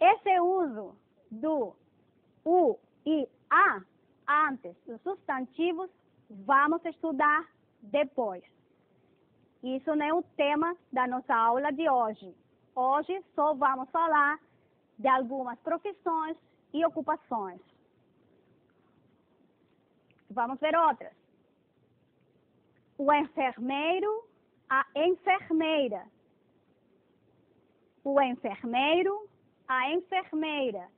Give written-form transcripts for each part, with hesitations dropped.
Esse uso do U e A antes dos substantivos vamos estudar depois. Isso não é o tema da nossa aula de hoje. Hoje só vamos falar de algumas profissões e ocupações. Vamos ver outras. O enfermeiro, a enfermeira. O enfermeiro, a enfermeira.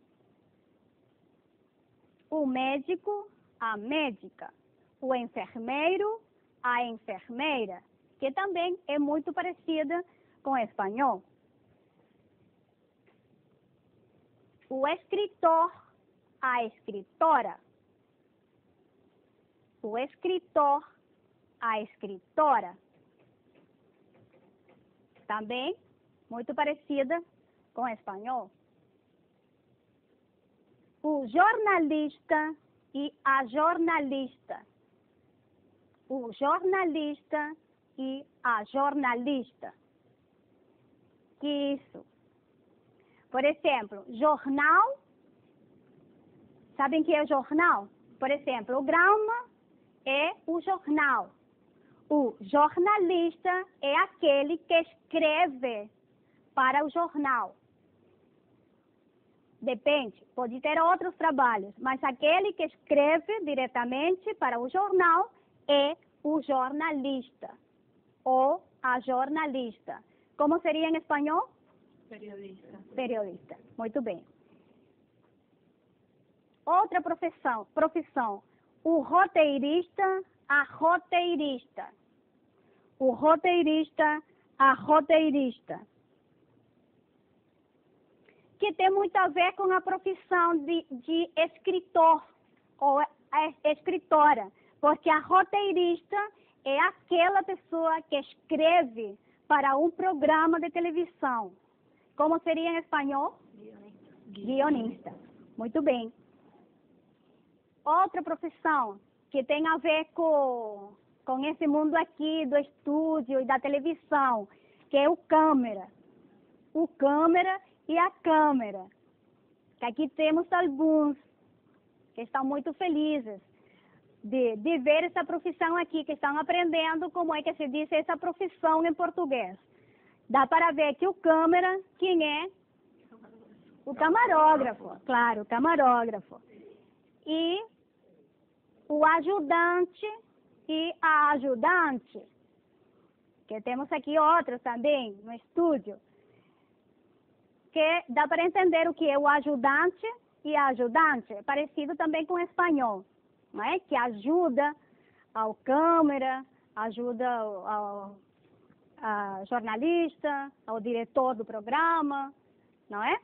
O médico, a médica. O enfermeiro, a enfermeira, que também é muito parecida com o espanhol. O escritor, a escritora. O escritor, a escritora. Também muito parecida com o espanhol. O jornalista e a jornalista. O jornalista e a jornalista. Que isso? Por exemplo, jornal. Sabem o que é jornal? Por exemplo, o Grama é o jornal. O jornalista é aquele que escreve para o jornal. Depende, pode ter outros trabalhos, mas aquele que escreve diretamente para o jornal é o jornalista ou a jornalista. Como seria em espanhol? Periodista. Periodista. Muito bem. Outra profissão. O roteirista, a roteirista. O roteirista, a roteirista. Que tem muito a ver com a profissão de escritor ou escritora. Porque a roteirista é aquela pessoa que escreve para um programa de televisão. Como seria em espanhol? Guionista. Muito bem. Outra profissão que tem a ver com esse mundo aqui do estúdio e da televisão, que é o câmera. O câmera e a câmera. Que aqui temos alguns que estão muito felizes de ver essa profissão aqui, que estão aprendendo como é que se diz essa profissão em português. Dá para ver que o câmera, quem é? O camarógrafo, claro, o camarógrafo. E o ajudante e a ajudante, que temos aqui outros também no estúdio, que dá para entender o que é o ajudante e a ajudante, é parecido também com o espanhol, não é? Que ajuda ao câmera, ajuda ao jornalista, ao diretor do programa, não é?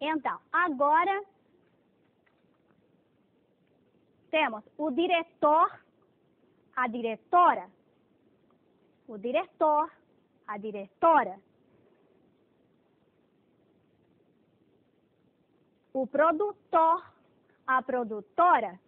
Então, agora temos o diretor, a diretora, o diretor, a diretora, o produtor, a produtora.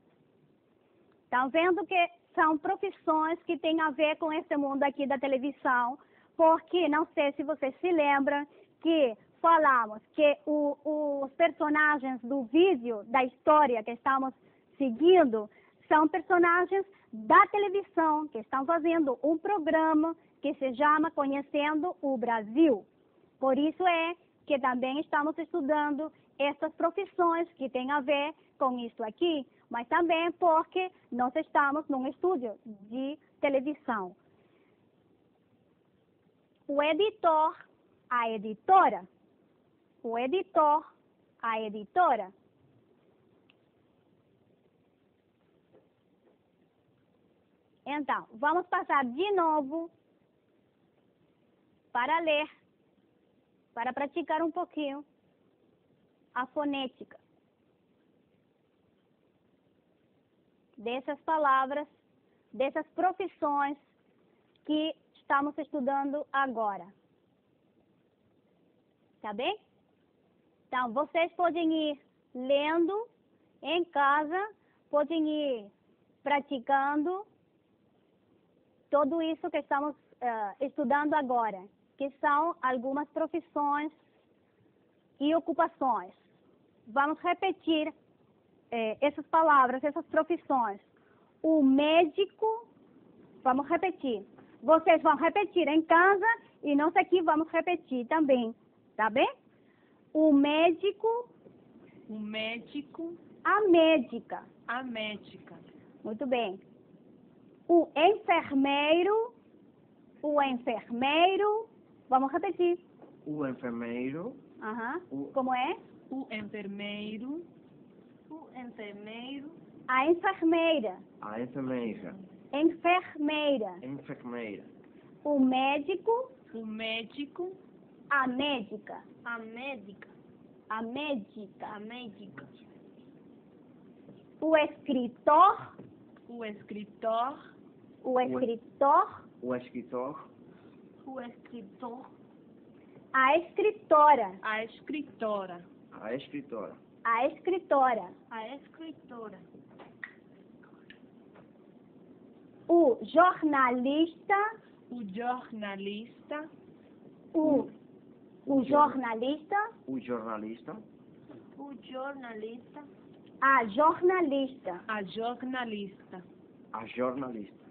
Estão vendo que são profissões que têm a ver com esse mundo aqui da televisão, porque não sei se você se lembra que falamos que os personagens do vídeo, da história que estamos seguindo, são personagens da televisão que estão fazendo um programa que se chama Conhecendo o Brasil. Por isso é que também estamos estudando essas profissões que têm a ver com isso aqui, mas também porque nós estamos num estúdio de televisão. O editor, a editora. O editor, a editora. Então, vamos passar de novo para ler, para praticar um pouquinho a fonética dessas palavras, dessas profissões que estamos estudando agora. Tá bem? Então, vocês podem ir lendo em casa, podem ir praticando tudo isso que estamos estudando agora. que são algumas profissões e ocupações. Vamos repetir essas palavras, essas profissões. O médico, vamos repetir. Vocês vão repetir em casa e nós aqui vamos repetir também, tá bem? O médico. O médico. A médica. A médica. Muito bem. O enfermeiro. O enfermeiro. Vamos repetir. O enfermeiro. Como é? O enfermeiro. O enfermeiro. A enfermeira. A enfermeira. Enfermeira. Enfermeira. O médico. O médico. A médica. A médica. A médica. A médica. O escritor. O escritor. O escritor. O escritor. O escritor. A escritora. A escritora. A escritora. A escritora. A escritora. O jornalista. O jornalista. O jornalista. O jornalista. O jornalista. A jornalista. A jornalista. A jornalista.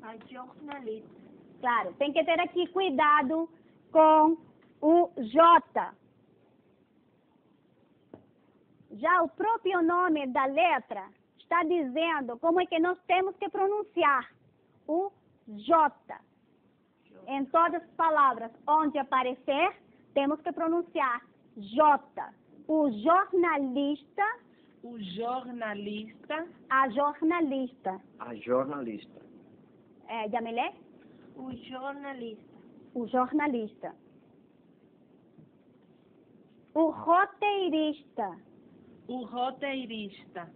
A jornalista. Claro, tem que ter aqui cuidado com o J. Já o próprio nome da letra está dizendo como é que nós temos que pronunciar o J. Em todas as palavras onde aparecer, temos que pronunciar J. O jornalista. O jornalista. A jornalista. A jornalista. Jamilé? O jornalista. O jornalista. O roteirista. O roteirista.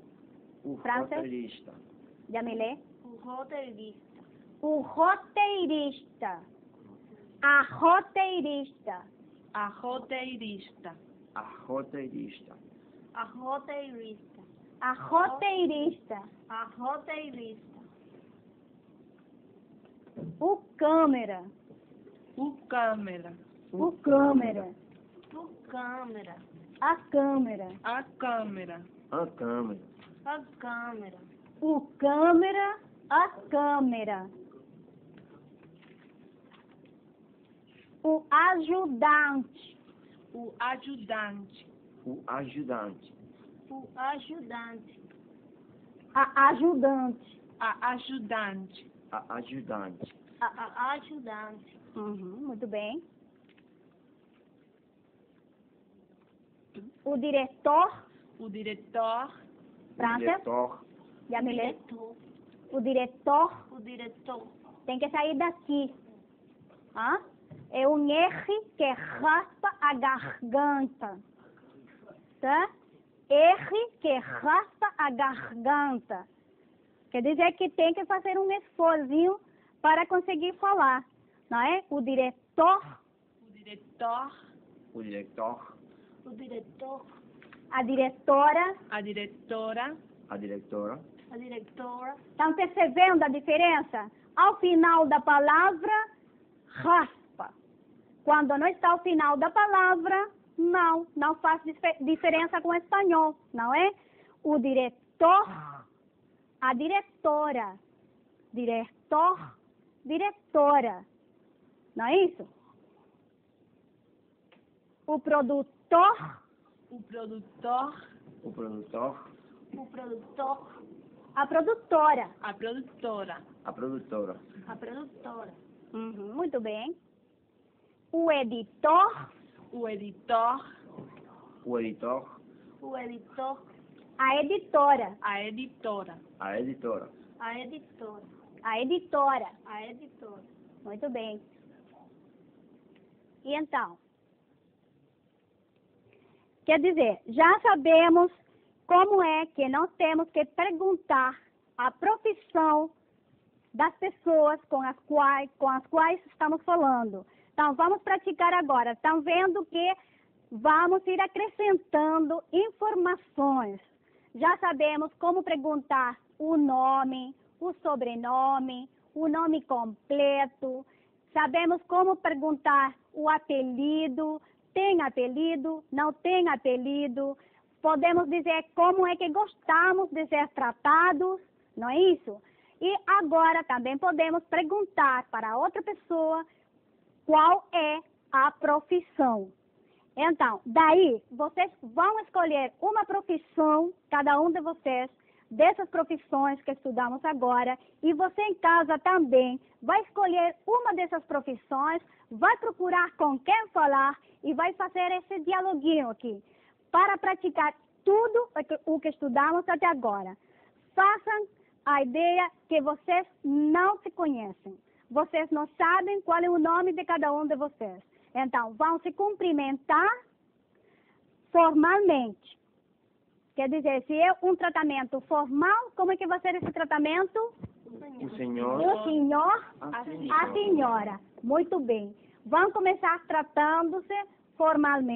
O Francês? roteirista. Jamilé? O roteirista. O roteirista. A roteirista. A roteirista. A roteirista. A roteirista. A roteirista. A roteirista. O câmera. O câmera. O câmera. O câmera. A câmera. A câmera. A câmera. A câmera. O câmera. A câmera. O ajudante. O ajudante. O ajudante. O ajudante. A ajudante. A ajudante. A ajudante. A ajudante. Muito bem. O diretor. O diretor. O Francês? diretor. Jamilé? Diretor. O diretor O diretor. tem que sair daqui. É um R que raspa a garganta. Tá? R que raspa a garganta. Quer dizer que tem que fazer um esforço para conseguir falar. Não é? O diretor. O diretor. O diretor. O diretor. A diretora. A diretora. A diretora. A diretora. Estão percebendo a diferença? Ao final da palavra, raspa. Quando não está ao final da palavra, não faz diferença com o espanhol, não é? O diretor, a diretora, diretor, diretora, não é isso? O produtor, O produtor. O produtor. O produtor. a produtora. A produtora. A produtora. A produtora. Muito bem. O editor, O editor. O editor. O editor. a editora. A editora. A editora. A editora. A editora. A editora. Muito bem. E então? Quer dizer, já sabemos como é que nós temos que perguntar a profissão das pessoas com as quais estamos falando. Então, vamos praticar agora. Estão vendo que vamos ir acrescentando informações. Já sabemos como perguntar o nome, o sobrenome, o nome completo. Sabemos como perguntar o apelido, tem apelido, não tem apelido. Podemos dizer como é que gostamos de ser tratados, não é isso? E agora também podemos perguntar para outra pessoa qual é a profissão. Então, daí, vocês vão escolher uma profissão, cada um de vocês, dessas profissões que estudamos agora, e você em casa também vai escolher uma dessas profissões, vai procurar com quem falar e vai fazer esse dialoguinho aqui, para praticar tudo o que estudamos até agora. Façam a ideia que vocês não se conhecem. Vocês não sabem qual é o nome de cada um de vocês. Então, vão se cumprimentar formalmente. Quer dizer, se é um tratamento formal, como é que vai ser esse tratamento? O senhor. O senhor, A a senhora. Muito bem. Vão começar tratando-se formalmente.